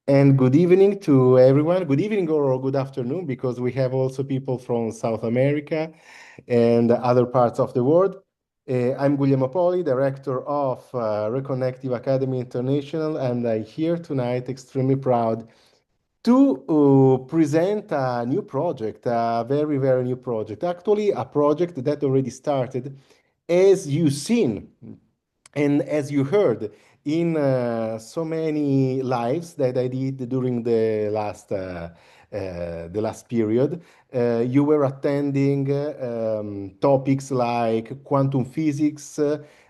And good evening to everyone. Good evening or good afternoon, because we have also people from South America and other parts of the world. I'm Guglielmo Poli, director of Reconnective Academy International, and I'm here tonight extremely proud to present a new project, a very, very new project. Actually, a project that already started, as you've seen. And as you heard in so many lives that I did during the last period, you were attending topics like quantum physics,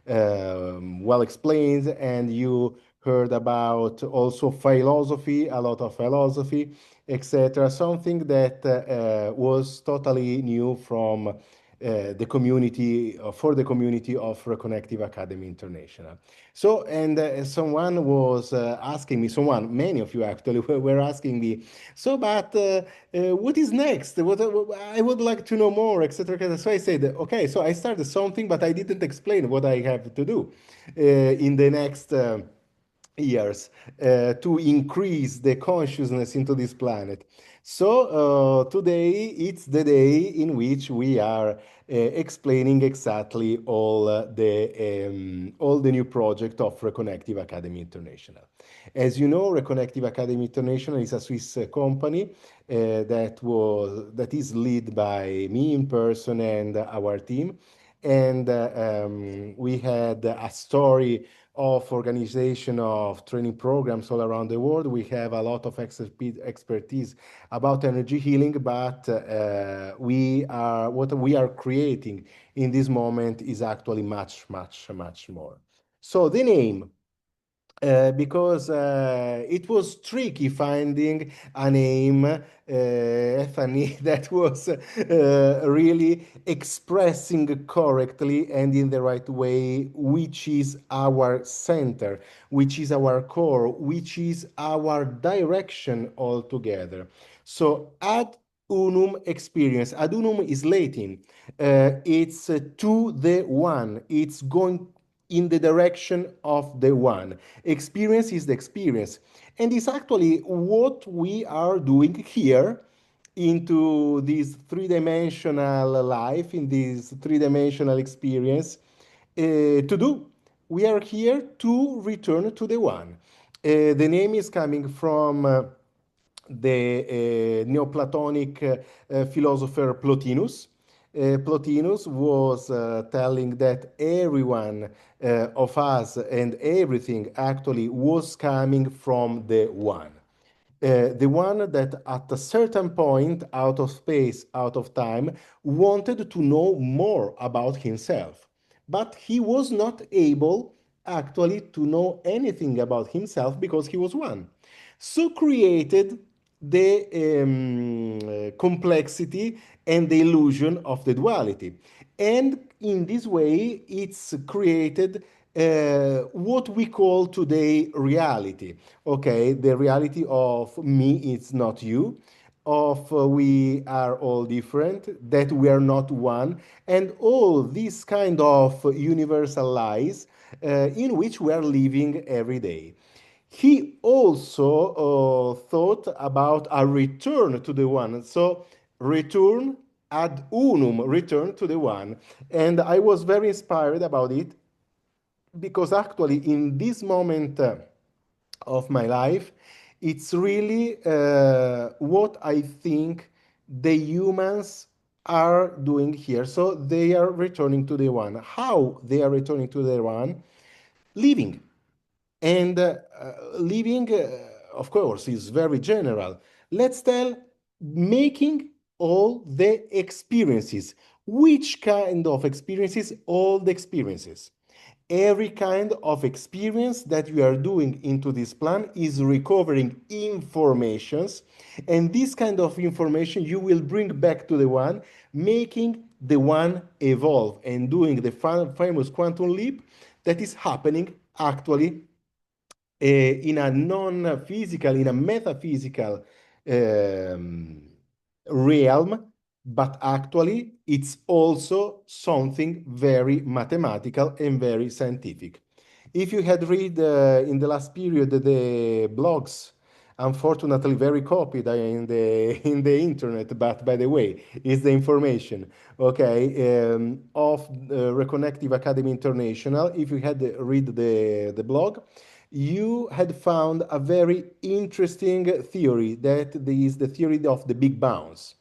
well explained, and you heard about also philosophy, a lot of philosophy, etc. Something that was totally new from the community for the community of Reconnective Academy International. So, and someone was asking me, many of you actually were asking me, so, but what is next? I would like to know more, etc. So I said, okay, so I started something, but I didn't explain what I have to do in the next. Years to increase the consciousness into this planet. So today it's the day in which we are explaining exactly all the new project of Reconnective Academy International. As you know, Reconnective Academy International is a Swiss company that is led by me in person and our team. And we had a story of organization of training programs all around the world. We have a lot of expertise about energy healing, but what we are creating in this moment is actually much, much, much more. So the name, because it was tricky finding a name, Ethany, that was really expressing correctly and in the right way, which is our center, which is our core, which is our direction altogether. So, Ad Unum experience. Ad Unum is Latin. It's to the one. It's going in the direction of the one. Experience is the experience. And it's actually what we are doing here into this three-dimensional life, in this three-dimensional experience to do. We are here to return to the one. The name is coming from the Neoplatonic philosopher Plotinus. Plotinus was telling that everyone of us and everything actually was coming from the one. The one that at a certain point, out of space, out of time, wanted to know more about himself. But he was not able actually to know anything about himself because he was one. So created the complexity and the illusion of the duality. And in this way, it's created what we call today reality. Okay, the reality of me is not you, of we are all different, that we are not one, and all these kind of universal lies in which we are living every day. He also thought about a return to the one. So, return ad unum, return to the one. And I was very inspired about it because actually, in this moment of my life, it's really what I think the humans are doing here. So, they are returning to the one. How they are returning to the one? Living. And living, of course, is very general. Let's tell making all the experiences. Which kind of experiences? All the experiences. Every kind of experience that you are doing into this plan is recovering informations, and this kind of information you will bring back to the one, making the one evolve and doing the famous quantum leap that is happening actually in a non-physical, in a metaphysical um, realm, but actually it's also something very mathematical and very scientific. If you had read in the last period the blogs unfortunately very copied in the in the internet. But by the way, is the information, okay, of Reconnective Academy International. If you had read the blog, you had found a very interesting theory that is the theory of the Big Bounce.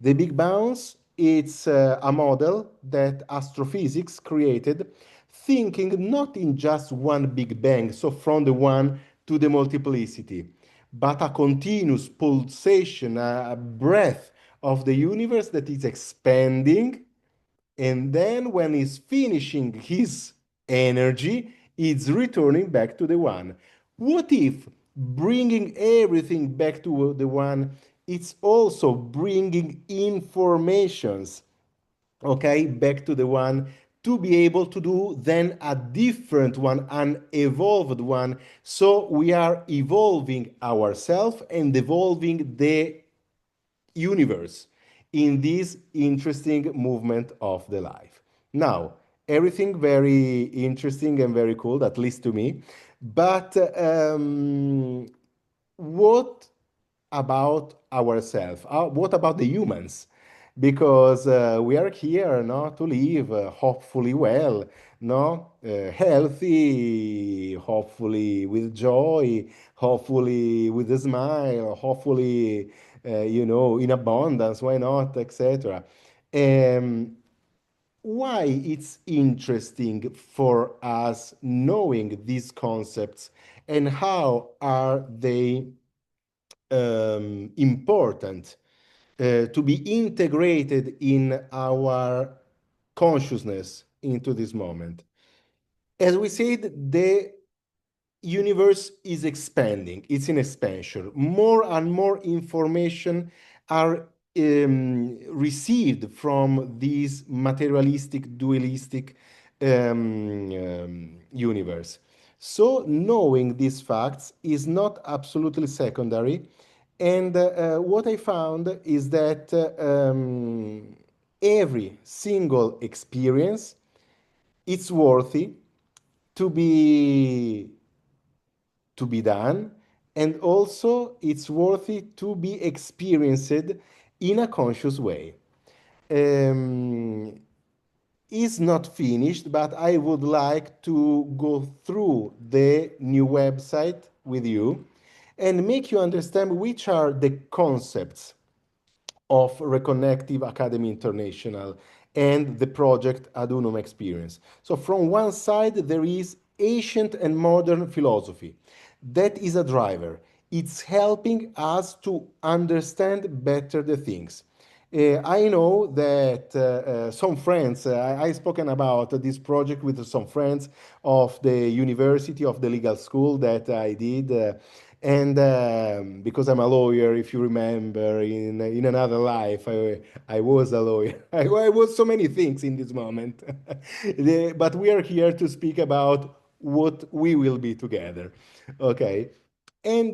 The Big Bounce, it's a model that astrophysics created, thinking not in just one Big Bang, so from the one to the multiplicity, but a continuous pulsation, a breath of the universe that is expanding, and then when he's finishing his energy, it's returning back to the one. What if bringing everything back to the one, it's also bringing informations, okay, back to the one, to be able to do then a different one, an evolved one. So we are evolving ourselves and evolving the universe in this interesting movement of the life. Now, everything very interesting and very cool, at least to me. But what about ourselves? What about the humans? Because we are here, no, to live hopefully well, no, healthy, hopefully with joy, hopefully with a smile, hopefully, in abundance. Why not, etc. Um, why it's interesting for us knowing these concepts and how are they important to be integrated in our consciousness into this moment. As we said, the universe is expanding, it's in expansion. More and more information are received from this materialistic, dualistic universe. So, knowing these facts is not absolutely secondary. And what I found is that every single experience it's worthy to be done, and also it's worthy to be experienced in a conscious way. Um, is not finished, but I would like to go through the new website with you and make you understand which are the concepts of Reconnective Academy International and the project Ad Unum experience. So from one side, there is ancient and modern philosophy. That is a driver. It's helping us to understand better the things. I know that some friends, I spoken about this project with some friends of the university, of the legal school that I did. And because I'm a lawyer, if you remember, in another life, I was a lawyer. I was so many things in this moment. But we are here to speak about what we will be together. Okay. And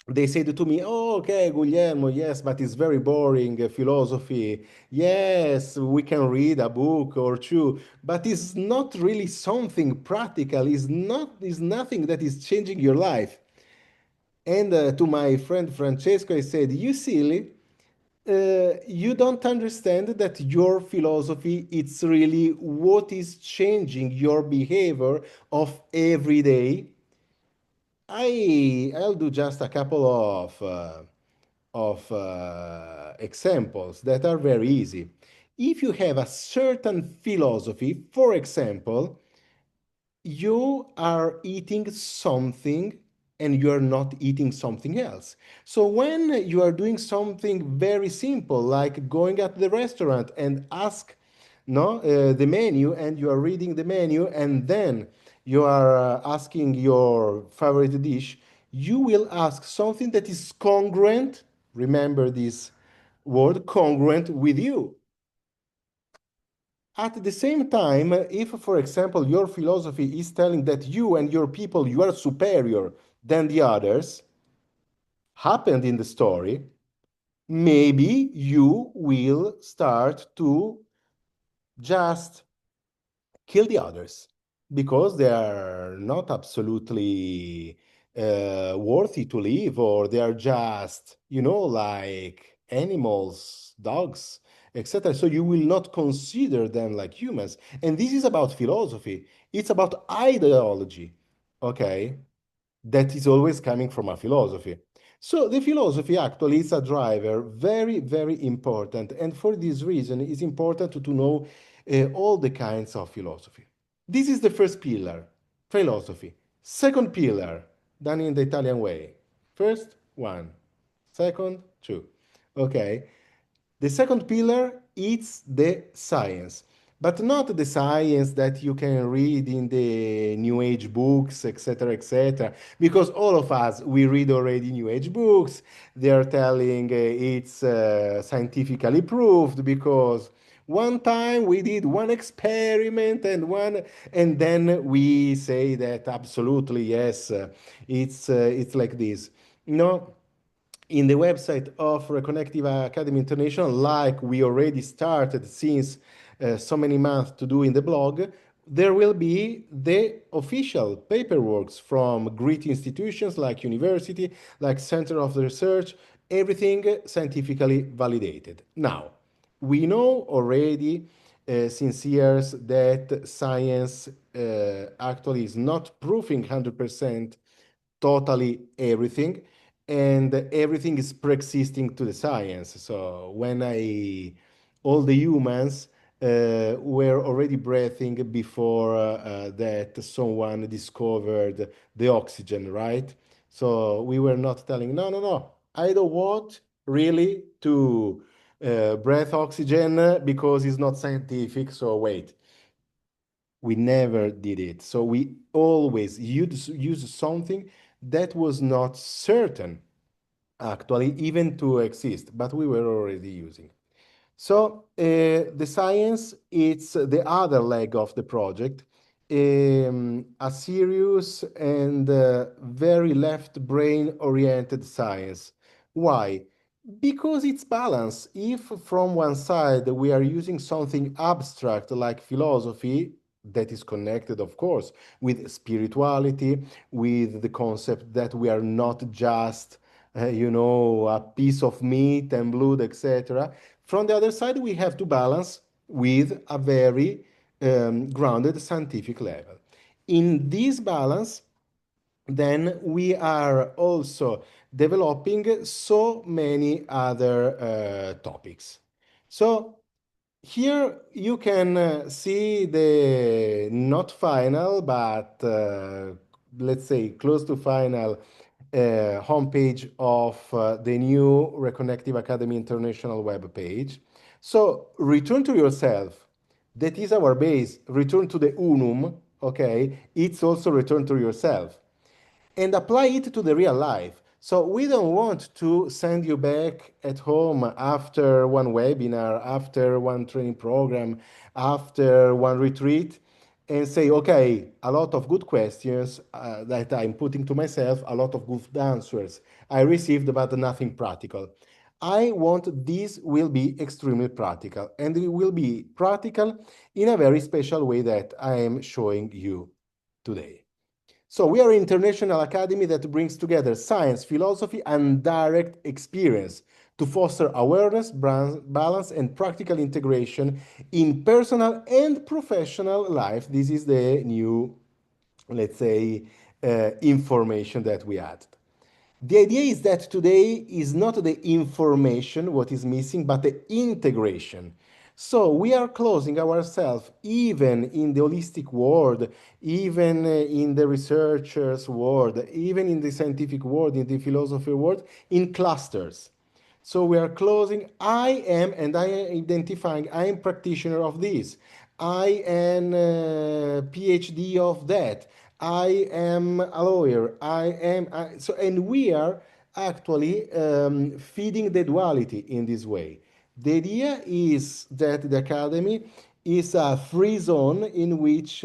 they said to me, "Oh, okay, Guglielmo, yes, but it's very boring, philosophy. Yes, we can read a book or two, but it's not really something practical. It's nothing that is changing your life." And to my friend Francesco, I said, "You silly, you don't understand that your philosophy it's really what is changing your behavior of every day." I'll do just a couple of examples that are very easy. If you have a certain philosophy, for example, you are eating something and you are not eating something else. So when you are doing something very simple, like going at the restaurant and ask the menu, and you are reading the menu, and then you are asking your favorite dish, you will ask something that is congruent. Remember this word, congruent with you. At the same time, if, for example, your philosophy is telling that you and your people, you are superior than the others, happened in the story, maybe you will start to just kill the others because they are not absolutely worthy to live, or they are just, like animals, dogs, etc. So you will not consider them like humans. And this is about philosophy. It's about ideology, okay? That is always coming from a philosophy. So the philosophy actually is a driver, very, very important. And for this reason, it's important to know all the kinds of philosophy. This is the first pillar, philosophy. Second pillar, done in the Italian way. First, one. Second, two. Okay. The second pillar is the science, but not the science that you can read in the New Age books, etc., etc. Because all of us, we read already New Age books. They are telling it's scientifically proved because one time we did one experiment and then we say that absolutely yes, it's like this. No, in the website of Reconnective Academy International, like we already started since so many months to do in the blog, there will be the official paperwork from great institutions like university, like Center of the Research, everything scientifically validated. Now, we know already since years that science actually is not proving 100% totally everything, and everything is pre-existing to the science. So when all the humans were already breathing before that someone discovered the oxygen, right? So we were not telling, no, no, no, I don't want really to breathe oxygen because it's not scientific. So wait, we never did it. So we always use something that was not certain, actually, even to exist, but we were already using. So the science, it's the other leg of the project, a serious and very left brain oriented science. Why? Because it's balance. If from one side we are using something abstract like philosophy, that is connected, of course, with spirituality, with the concept that we are not just, a piece of meat and blood, etc. From the other side, we have to balance with a very grounded scientific level. In this balance, then we are also developing so many other topics. So here you can see the not final, but let's say close to final homepage of the new Reconnective Academy International web page. So return to yourself. That is our base. Return to the unum. Okay, it's also return to yourself and apply it to the real life. So we don't want to send you back at home after one webinar, after one training program, after one retreat, and say, okay, a lot of good questions that I'm putting to myself, a lot of good answers I received, but nothing practical. I want this will be extremely practical, and it will be practical in a very special way that I am showing you today. So we are an international academy that brings together science, philosophy, and direct experience to foster awareness, balance, and practical integration in personal and professional life. This is the new, let's say, information that we added. The idea is that today is not the information what is missing, but the integration. So we are closing ourselves even in the holistic world, even in the researchers' world, even in the scientific world, in the philosophy world, in clusters. So we are closing. I am, and I am identifying, I am practitioner of this. I am a PhD of that. I am a lawyer. So, and we are actually feeding the duality in this way. The idea is that the academy is a free zone in which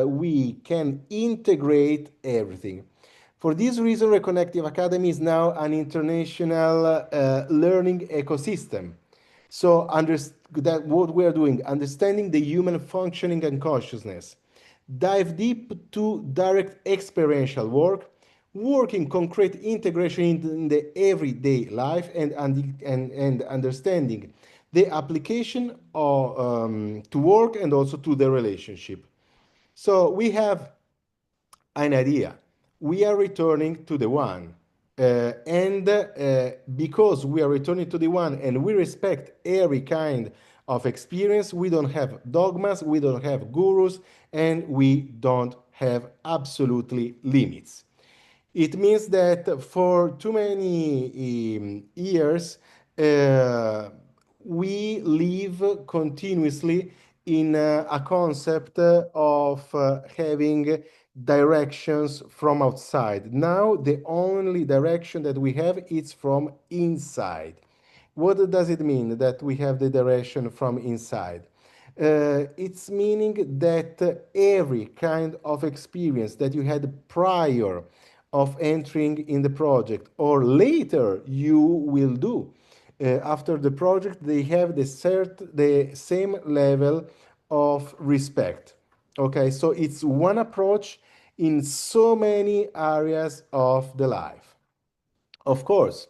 we can integrate everything. For this reason, Reconnective Academy is now an international learning ecosystem. So that what we are doing, understanding the human functioning and consciousness, dive deep to direct experiential work. working concrete integration in the everyday life and understanding the application to work and also to the relationship. So we have an idea. We are returning to the one. And because we are returning to the one and we respect every kind of experience, we don't have dogmas, we don't have gurus, and we don't have absolutely limits. It means that for too many years, uh, we live continuously in a concept of having directions from outside. Now, the only direction that we have is from inside. What does it mean that we have the direction from inside? It's meaning that every kind of experience that you had prior of entering in the project or later you will do after the project, they have the same level of respect. Okay, so it's one approach in so many areas of the life. Of course,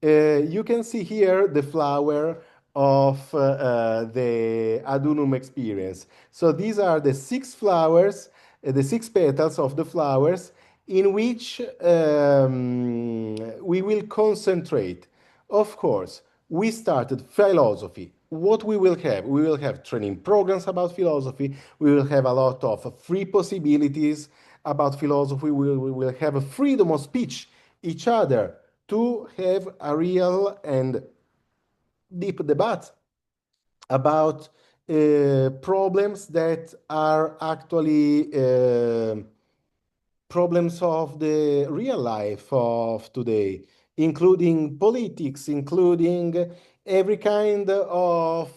you can see here the flower of the Ad Unum experience. So these are the six flowers, the six petals of the flowers in which we will concentrate. Of course, we started philosophy. What we will have? We will have training programs about philosophy. We will have a lot of free possibilities about philosophy. We will have a freedom of speech each other to have a real and deep debate about problems that are actually problems of the real life of today, including politics, including every kind of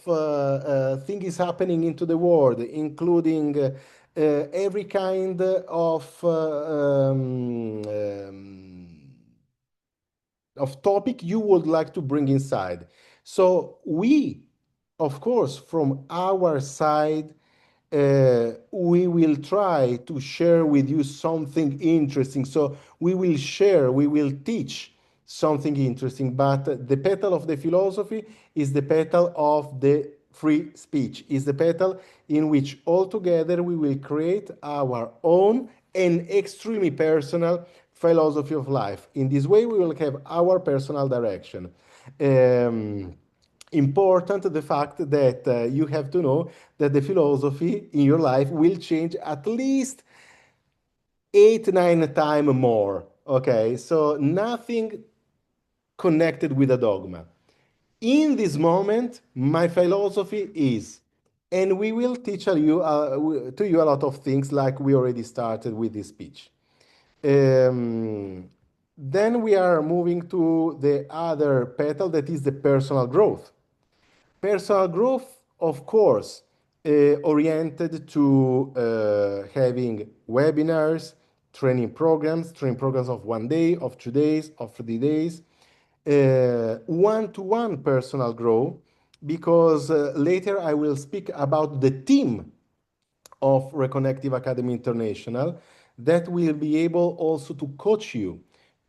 thing is happening into the world, including every kind of topic you would like to bring inside. So we, of course, from our side, we will try to share with you something interesting. So we will share, we will teach something interesting. But the petal of the philosophy is the petal of the free speech, is the petal in which altogether we will create our own and extremely personal philosophy of life. In this way, we will have our personal direction. Um, Important the fact that you have to know that the philosophy in your life will change at least 8 9 times more. Okay, so nothing connected with a dogma. In this moment, my philosophy is, and we will teach to you a lot of things like we already started with this speech. Um, then we are moving to the other petal that is the personal growth. Personal growth, of course, oriented to having webinars, training programs of 1 day, of 2 days, of 3 days, one-to-one personal growth, because later I will speak about the team of Reconnective Academy International that will be able also to coach you,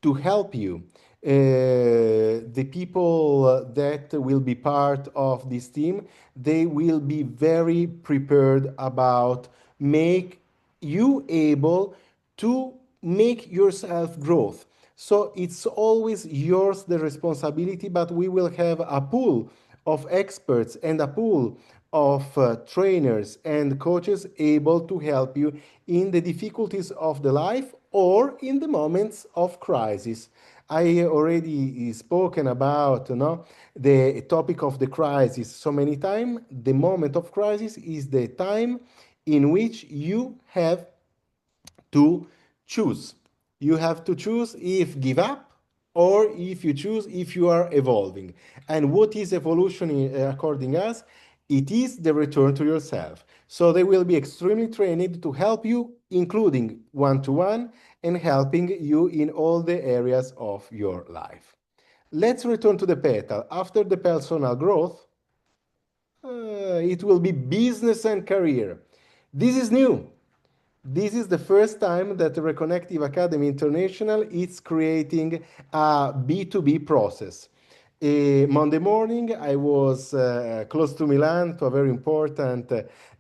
to help you. The people that will be part of this team, they will be very prepared about make you able to make yourself growth. So it's always yours the responsibility, but we will have a pool of experts and a pool of trainers and coaches able to help you in the difficulties of the life or in the moments of crisis. I already spoken about the topic of the crisis so many times. The moment of crisis is the time in which you have to choose. You have to choose if give up or if you choose if you are evolving. And what is evolution according us? It is the return to yourself. So they will be extremely trained to help you, including one-to-one, and helping you in all the areas of your life. Let's return to the petal. After the personal growth, it will be business and career. This is new. This is the first time that Reconnective Academy International is creating a B2B process. Monday morning, I was close to Milan to a very important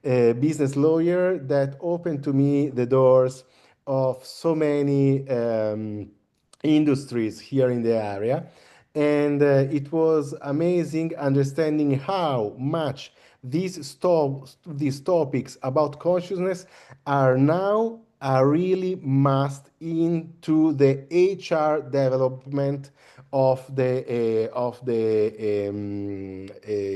business lawyer that opened to me the doors of so many industries here in the area. And it was amazing understanding how much these topics about consciousness are now a really must into the HR development of the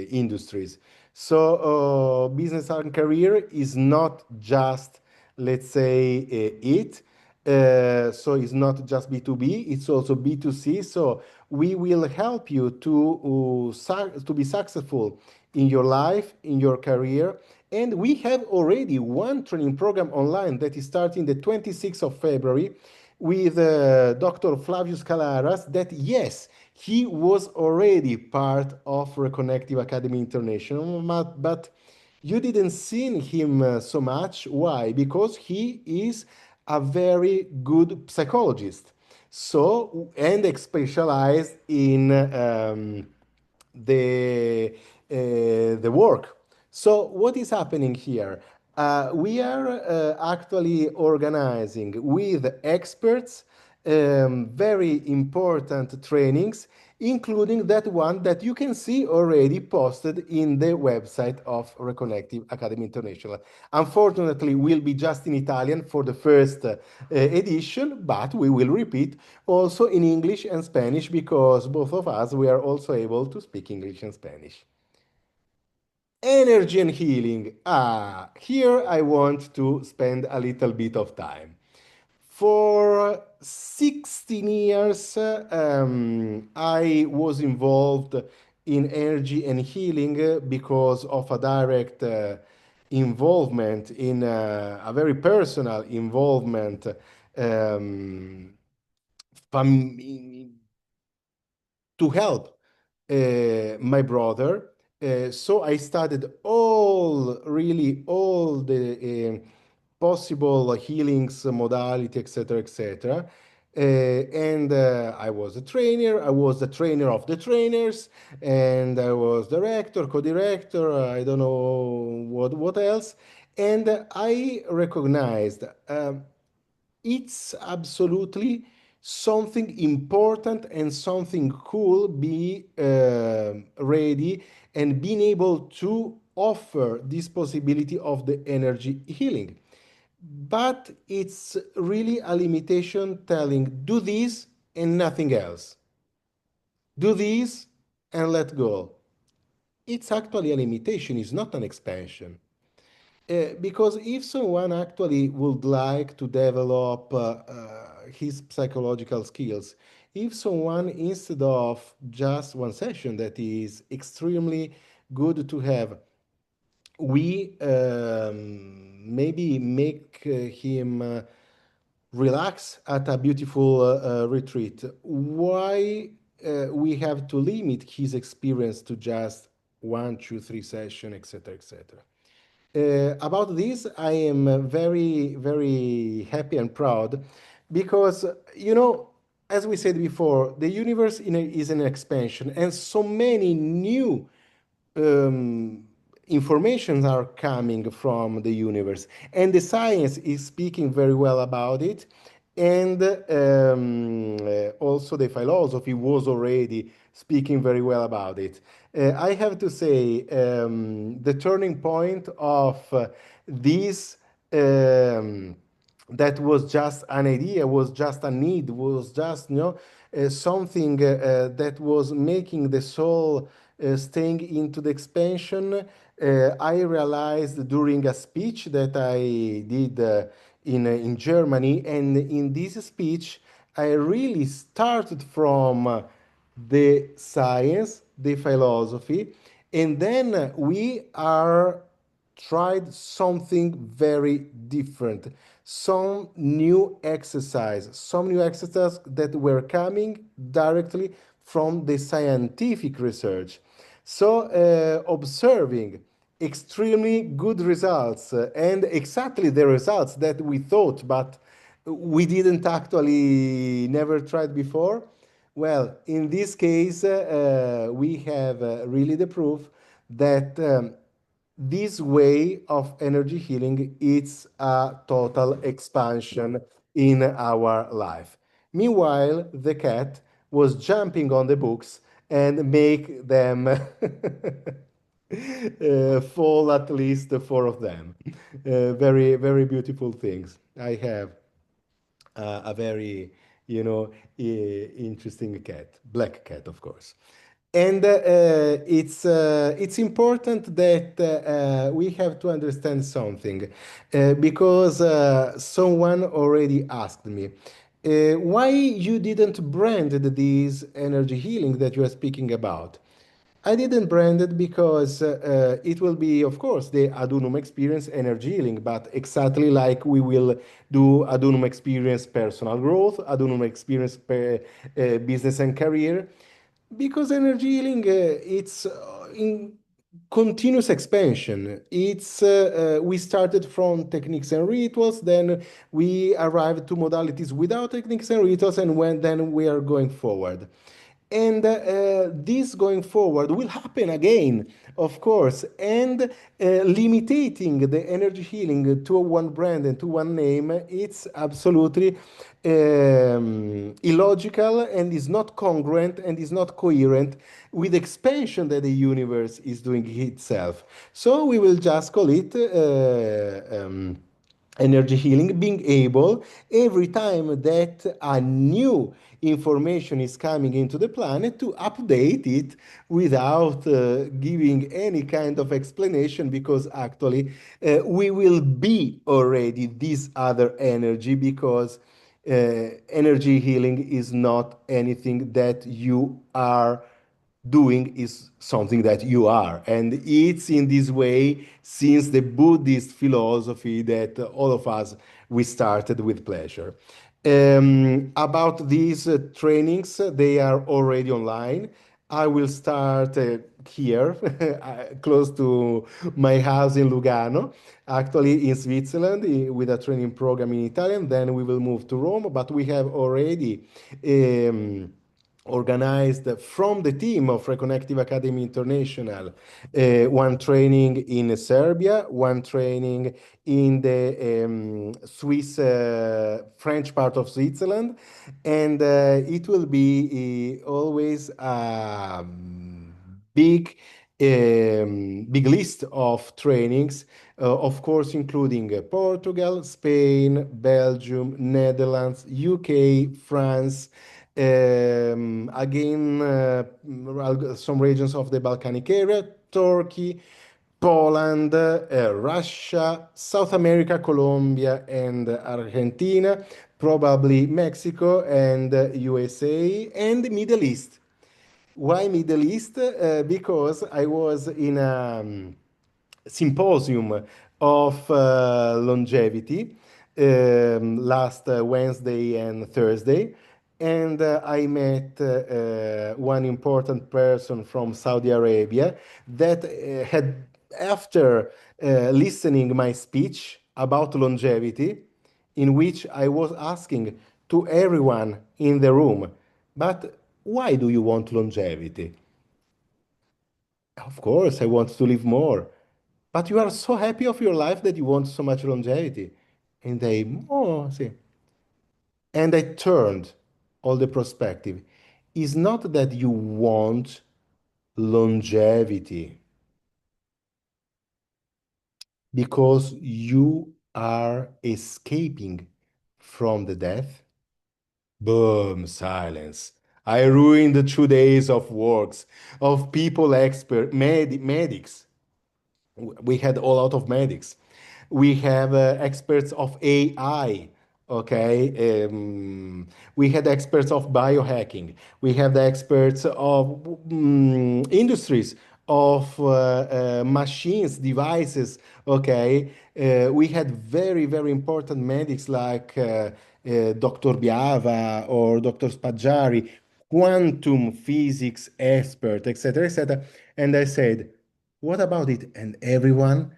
industries. So business and career is not just, let's say, it. So it's not just B2B, it's also B2C. So we will help you to be successful in your life, in your career. And we have already one training program online that is starting the 26th of February with Dr. Flavius Calaras, that yes, he was already part of Reconnective Academy International, but you didn't see him so much. Why? Because he is a very good psychologist. So, and specialized in the work. So what is happening here? We are actually organizing with experts very important trainings, including that one that you can see already posted in the website of Reconnective Academy International. Unfortunately, will be just in Italian for the first edition, but we will repeat also in English and Spanish because both of us we are also able to speak English and Spanish. Energy and healing. Here I want to spend a little bit of time. For 16 years, I was involved in energy and healing because of a direct involvement in a very personal involvement um, to help my brother. So I studied really all the possible healings, modality, etc., etc. And I was a trainer. I was the trainer of the trainers, and I was director, co-director. I don't know what else. And I recognized it's absolutely something important and something cool be ready and being able to offer this possibility of the energy healing, but it's really a limitation telling do this and nothing else, do this and let go. It's actually a limitation, it's not an expansion. Because if someone actually would like to develop his psychological skills, if someone, instead of just one session that is extremely good to have, we maybe make him relax at a beautiful retreat, why we have to limit his experience to just one, two, three session, etc., etc. About this, I am very, very happy and proud because, as we said before, the universe is an expansion, and so many new um, informations are coming from the universe, and the science is speaking very well about it. And also the philosophy was already speaking very well about it. I have to say, the turning point of this that was just an idea, was just a need, was just something that was making the soul staying into the expansion. I realized during a speech that I did in Germany, and in this speech, I really started from the science, the philosophy, and then we are tried something very different, some new exercise that were coming directly from the scientific research. So observing extremely good results and exactly the results that we thought, but we didn't actually never tried before. Well, in this case, we have really the proof that this way of energy healing is a total expansion in our life. Meanwhile, the cat was jumping on the books and make them fall at least four of them. Very, very beautiful things. I have a very, interesting cat, black cat, of course. And it's important that we have to understand something because someone already asked me why you didn't brand this energy healing that you are speaking about. I didn't brand it because it will be, of course, the Ad Unum experience energy healing, but exactly like we will do Ad Unum experience personal growth, Ad Unum experience business and career, because energy healing it's in continuous expansion. It's we started from techniques and rituals, then we arrived to modalities without techniques and rituals, and when then we are going forward. And this going forward will happen again, of course, and limiting the energy healing to one brand and to one name, it's absolutely illogical and is not congruent and is not coherent with expansion that the universe is doing itself. So we will just call it energy healing, being able every time that a new information is coming into the planet to update it without giving any kind of explanation, because actually we will be already this other energy, because energy healing is not anything that you are doing, is something that you are. And it's in this way since the Buddhist philosophy that all of us we started with pleasure. About these trainings, they are already online. I will start here, close to my house in Lugano, actually in Switzerland, with a training program in Italian. Then we will move to Rome, but we have already organized from the team of Reconnective Academy International, one training in Serbia, one training in the Swiss French part of Switzerland, and it will be always big list of trainings, of course, including Portugal, Spain, Belgium, Netherlands, UK, France, again, some regions of the Balkanic area, Turkey, Poland, Russia, South America, Colombia, and Argentina, probably Mexico and USA, and Middle East. Why Middle East? Because I was in a symposium of longevity last Wednesday and Thursday. And I met one important person from Saudi Arabia that had, after listening my speech about longevity, in which I was asking to everyone in the room, but why do you want longevity? Of course, I want to live more. But you are so happy of your life that you want so much longevity. And see. And I turned all the perspective. It's not that you want longevity because you are escaping from the death. Boom, silence. I ruined the 2 days of works of people expert medics. We had a lot of medics. We have experts of AI. Okay, we had experts of biohacking. We have the experts of industries, of machines, devices. Okay, we had very, very important medics like Dr. Biava or Dr. Spaggiari, quantum physics expert, etc., etc. And I said, What about it? And everyone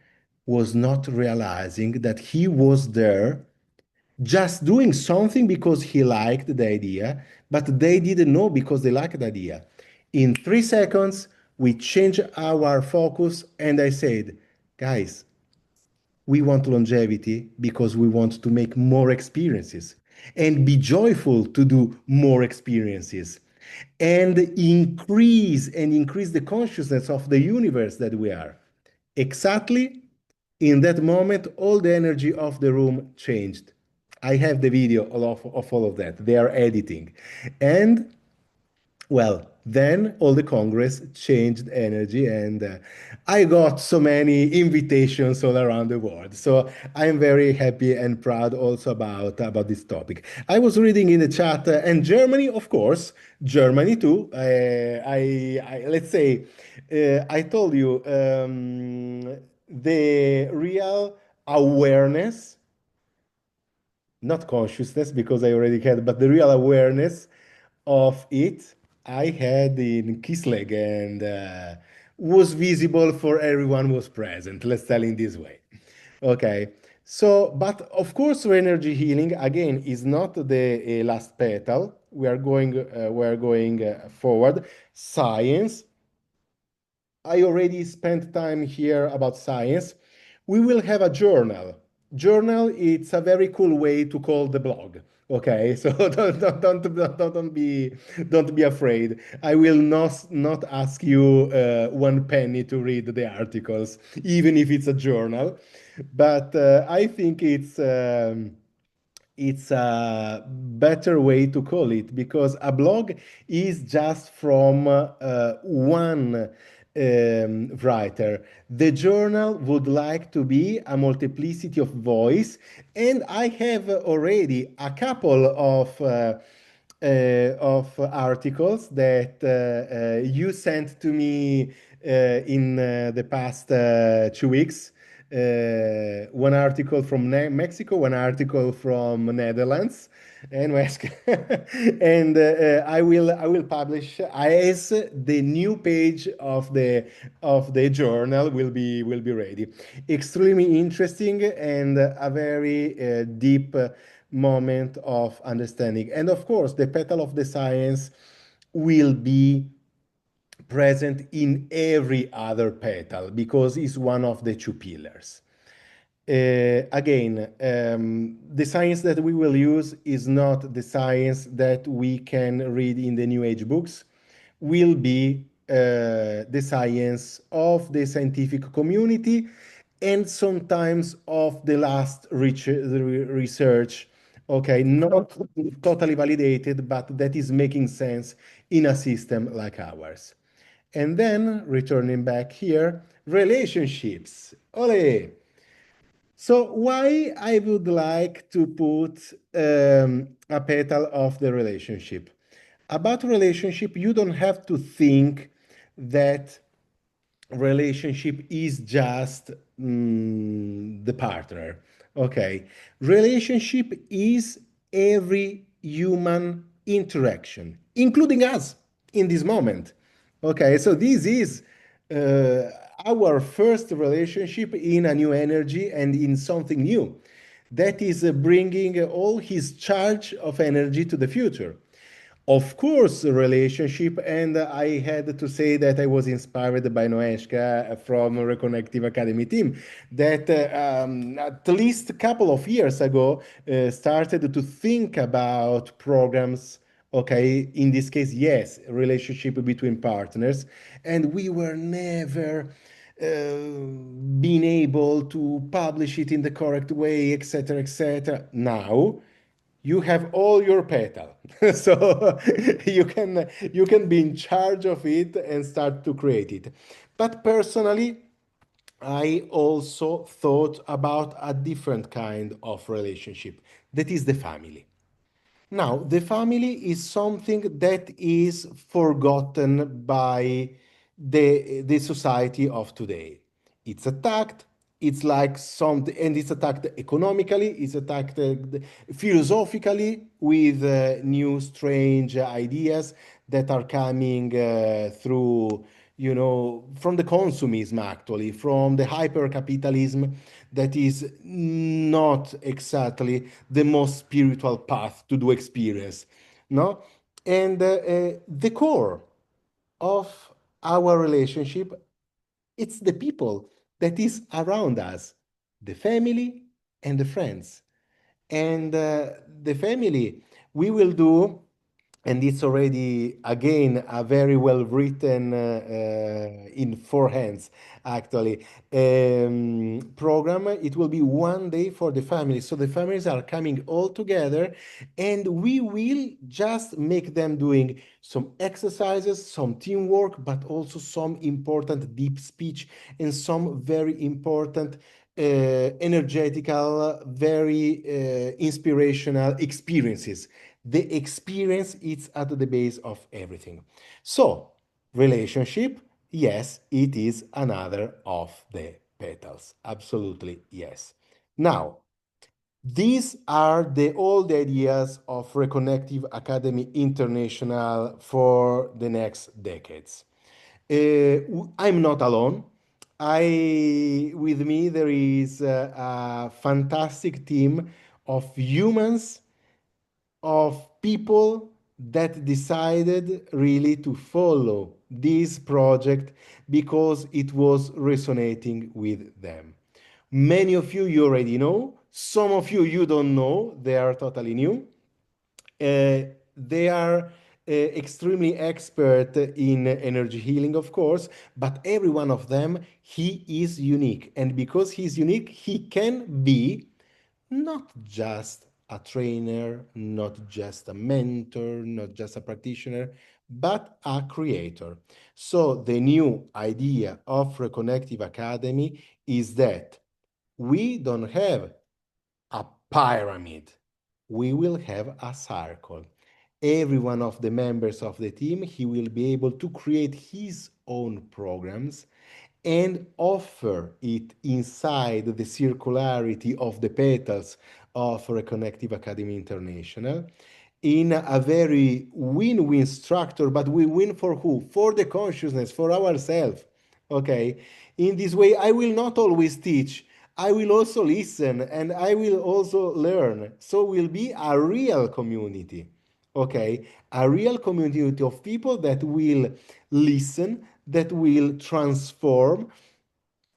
was not realizing that he was there just doing something because he liked the idea, but they didn't know because they liked the idea. In 3 seconds, we changed our focus, and I said, guys, we want longevity because we want to make more experiences and be joyful to do more experiences and increase the consciousness of the universe that we are. Exactly in that moment, all the energy of the room changed. I have the video of all of that. They are editing. And well, then all the Congress changed energy, and I got so many invitations all around the world. So I'm very happy and proud also about this topic. I was reading in the chat, and Germany, of course, Germany too. Let's say, I told you the real awareness, not consciousness because I already had, but the real awareness of it I had in Kisleg, and was visible for everyone who was present. Let's tell in this way. Okay. So, but of course, energy healing again is not the last petal. We are going forward. Science, I already spent time here about science. We will have a journal. Journal, it's a very cool way to call the blog. Okay, so don't be afraid. I will not ask you 1 penny to read the articles, even if it's a journal. But I think it's a better way to call it because a blog is just from one writer. The journal would like to be a multiplicity of voice, and I have already a couple of articles that you sent to me in the past 2 weeks. One article from Mexico, one article from Netherlands, and West. And I will publish as the new page of the journal will be ready. Extremely interesting and a very deep moment of understanding. And of course, the petal of the science will be present in every other petal because it's one of the two pillars. Again, the science that we will use is not the science that we can read in the New Age books, will be the science of the scientific community and sometimes of the last research, okay, not totally validated, but that is making sense in a system like ours. And then returning back here, relationships. Ole! So why I would like to put a petal of the relationship? About relationship, you don't have to think that relationship is just the partner. Okay. Relationship is every human interaction, including us in this moment. Okay. So this is uh, our first relationship in a new energy and in something new. That is bringing all his charge of energy to the future. Of course, a relationship, and I had to say that I was inspired by Noeshka from Reconnective Academy team that at least a couple of years ago started to think about programs. Okay, in this case, yes, relationship between partners, and we were never being able to publish it in the correct way, etc., etc. Now you have all your petal, so you can be in charge of it and start to create it. But personally, I also thought about a different kind of relationship, that is the family. Now, the family is something that is forgotten by the society of today. It's attacked. It's like something, and it's attacked economically. It's attacked philosophically with new strange ideas that are coming through from the consumism, actually, from the hyper-capitalism that is not exactly the most spiritual path to do experience, no? And the core of our relationship, it's the people that is around us, the family and the friends. And the family, we will do, and it's already again a very well written in four hands, actually, program. It will be one day for the family, so the families are coming all together, and we will just make them doing some exercises, some teamwork, but also some important deep speech and some very important energetical, very inspirational experiences. The experience is at the base of everything. So, relationship, yes, it is another of the petals. Absolutely, yes. Now, these are the old ideas of Reconnective Academy International for the next decades. I'm not alone. With me, there is a fantastic team of humans, of people that decided really to follow this project because it was resonating with them. Many of you already know. Some of you don't know. They are totally new. They are extremely expert in energy healing, of course, but every one of them, he is unique. And because he's unique, he can be not just a trainer, not just a mentor, not just a practitioner, but a creator. So the new idea of Reconnective Academy is that we don't have a pyramid. We will have a circle. Every one of the members of the team, he will be able to create his own programs and offer it inside the circularity of the petals of Reconnective Academy International in a very win-win structure, but we win for who? For the consciousness, for ourselves. Okay. In this way, I will not always teach. I will also listen and I will also learn. So will be a real community. Okay. A real community of people that will listen, that will transform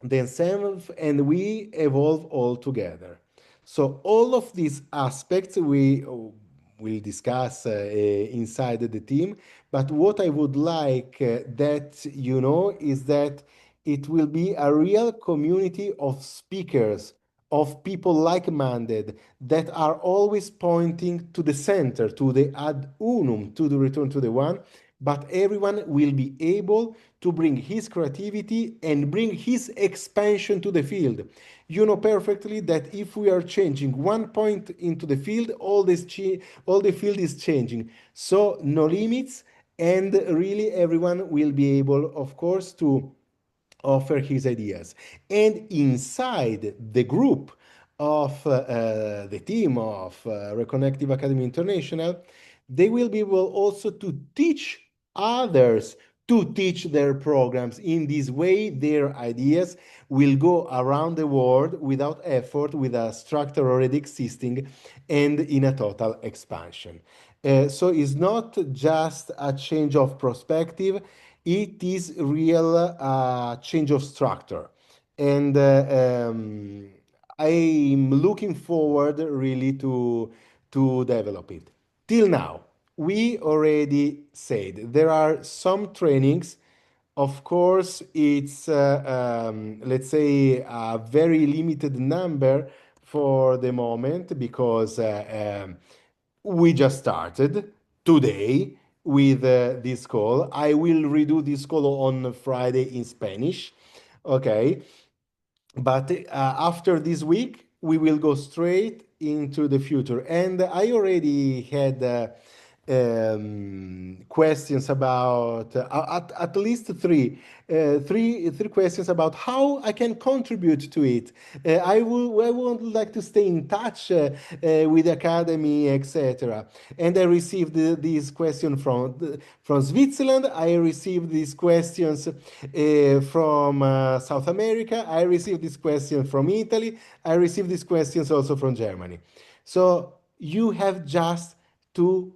themselves, and we evolve all together. So all of these aspects we will discuss inside the team. But what I would like that you know is that it will be a real community of speakers, of people like-minded that are always pointing to the center, to the ad unum, to the return to the one, but everyone will be able to bring his creativity and bring his expansion to the field. You know perfectly that if we are changing one point into the field, all the field is changing. So no limits, and really everyone will be able, of course, to offer his ideas. And inside the group of the team of Reconnective Academy International, they will be able also to teach others to teach their programs. In this way, their ideas will go around the world without effort, with a structure already existing, and in a total expansion. So it's not just a change of perspective, it is real change of structure. And I'm looking forward really to develop it. Till now, we already said there are some trainings. Of course, it's let's say a very limited number for the moment because we just started today with this call. I will redo this call on Friday in Spanish. Okay. But after this week, we will go straight into the future. And I already had questions about at least three questions about how I can contribute to it. I would like to stay in touch with the academy, etc. And I received this question from Switzerland. I received these questions from South America. I received this question from Italy. I received these questions also from Germany. So you have just to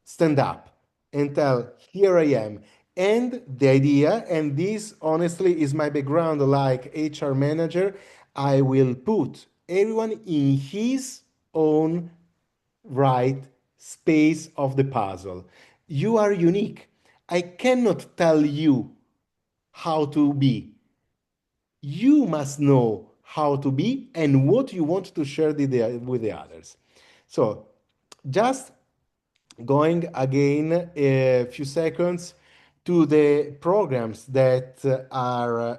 stand up and tell, here I am. And the idea, and this honestly is my background like HR manager, I will put everyone in his own right space of the puzzle. You are unique. I cannot tell you how to be. You must know how to be and what you want to share with the others. So just going again a few seconds to the programs that are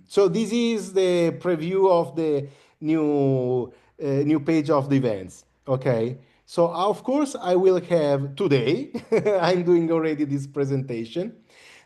so this is the preview of the new page of the events. Okay, so of course I will have today I'm doing already this presentation,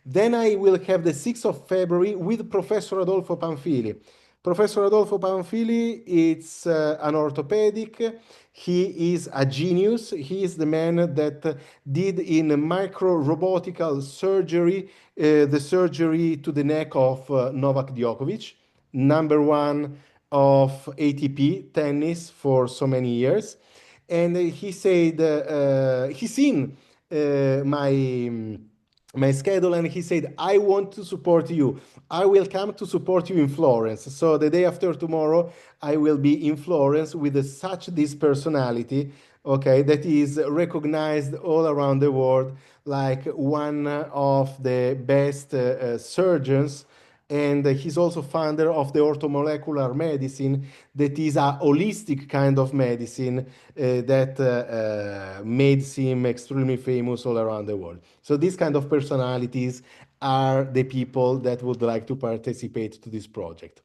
then I will have the 6th of February with Professor Adolfo Panfili. Professor Adolfo Panfili is an orthopedic. He is a genius. He is the man that did in micro robotical surgery the surgery to the neck of Novak Djokovic, number one of ATP tennis for so many years. And he said, he seen my schedule and he said, I want to support you. I will come to support you in Florence. So the day after tomorrow, I will be in Florence with such this personality, okay, that is recognized all around the world like one of the best surgeons, and he's also founder of the orthomolecular medicine, that is a holistic kind of medicine that made him extremely famous all around the world. So these kind of personalities are the people that would like to participate to this project.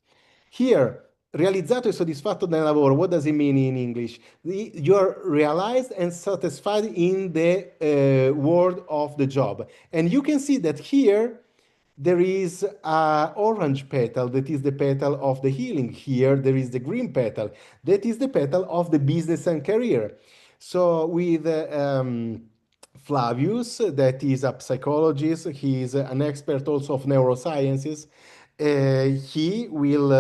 Here, realizzato e soddisfatto nel lavoro, what does it mean in English? You're realized and satisfied in the world of the job. And you can see that here, there is an orange petal that is the petal of the healing. Here there is the green petal that is the petal of the business and career. So with Flavius, that is a psychologist, he is an expert also of neurosciences. He will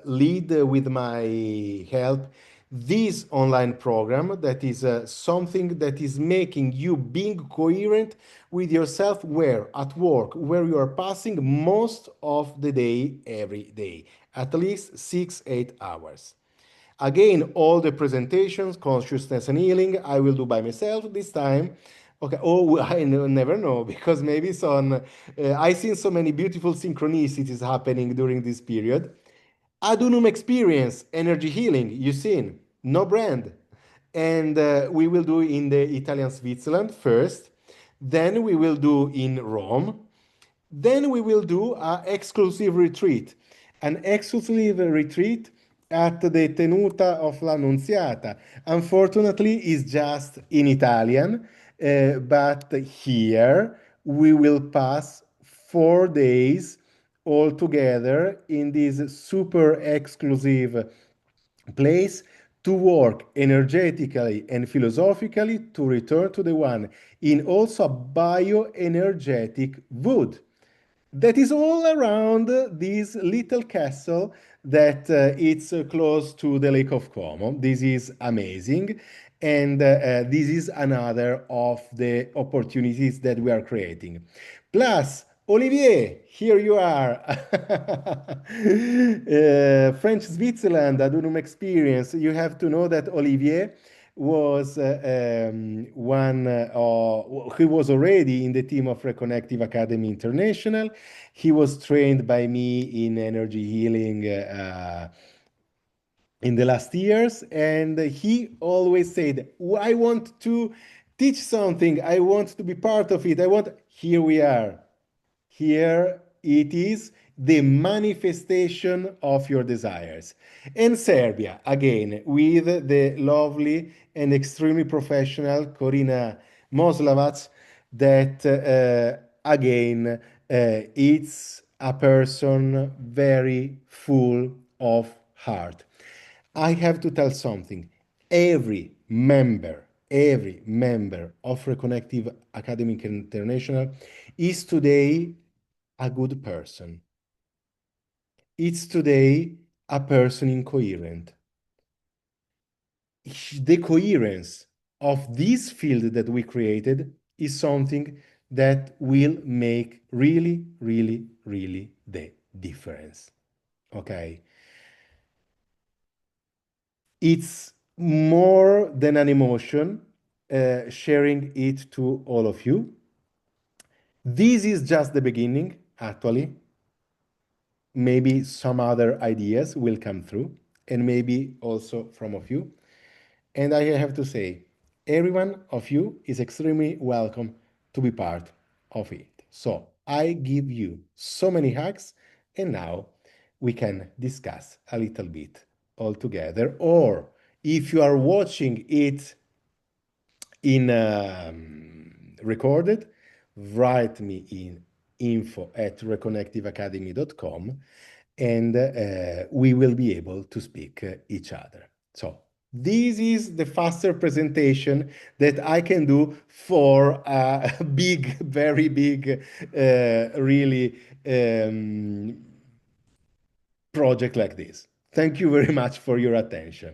lead with my help this online program that is something that is making you being coherent with yourself where at work, where you are passing most of the day every day, at least 6-8 hours. Again, all the presentations, consciousness and healing, I will do by myself this time. Okay, oh, never know, because maybe I seen so many beautiful synchronicities happening during this period. Ad Unum experience, energy healing, you've seen, no brand. And we will do in the Italian Switzerland first. Then we will do in Rome. Then we will do an exclusive retreat. An exclusive retreat at the Tenuta of l'Annunziata. Unfortunately, it's just in Italian, but here we will pass 4 days all together in this super exclusive place to work energetically and philosophically to return to the one in also a bioenergetic wood that is all around this little castle that it's close to the Lake of Como. This is amazing. And this is another of the opportunities that we are creating. Plus, Olivier, here you are. French Switzerland, Ad Unum experience. You have to know that Olivier was he was already in the team of Reconnective Academy International. He was trained by me in energy healing in the last years, and he always said, I want to teach something, I want to be part of it, I want, here we are. Here it is the manifestation of your desires. And Serbia, again, with the lovely and extremely professional Corina Moslavac, that again, it's a person very full of heart. I have to tell something. Every member of Reconnective Academic International is today a good person. It's today a person incoherent. The coherence of this field that we created is something that will make really, really, really the difference. Okay? It's more than an emotion, sharing it to all of you. This is just the beginning, actually. Maybe some other ideas will come through, and maybe also from of you. And I have to say, every one of you is extremely welcome to be part of it. So I give you so many hugs, and now we can discuss a little bit all together. Or if you are watching it in recorded, write me in info@reconnectiveacademy.com, and we will be able to speak each other. So this is the faster presentation that I can do for a big, very big, really project like this. Thank you very much for your attention.